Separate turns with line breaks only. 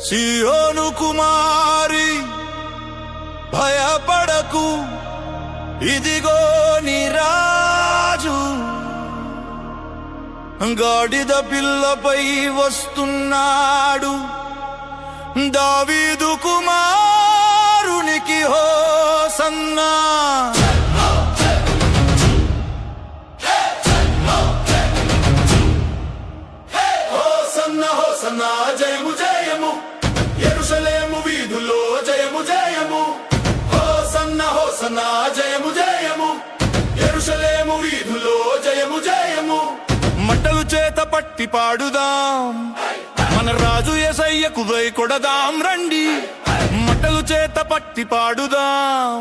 సియోను కుమారి భయపడకు, ఇదిగో నీ రాజు గాడిద పిల్లపై వస్తున్నాడు, దావీదు కుమారునికి హోసన్నా. హోసన్నా హోసన్నా జయము జయము, యెరూషలేము వీధుల్లో జయము జయము. హోసన్నా హోసన్నా జయము జయము, యెరూషలేము వీధుల్లో జయము జయము. మంటలు చేత పట్టి పాడుదాం, మన రాజు యేసయ్యకు కొడదాం రండి. మంటలు చేత పట్టి పాడుదాం.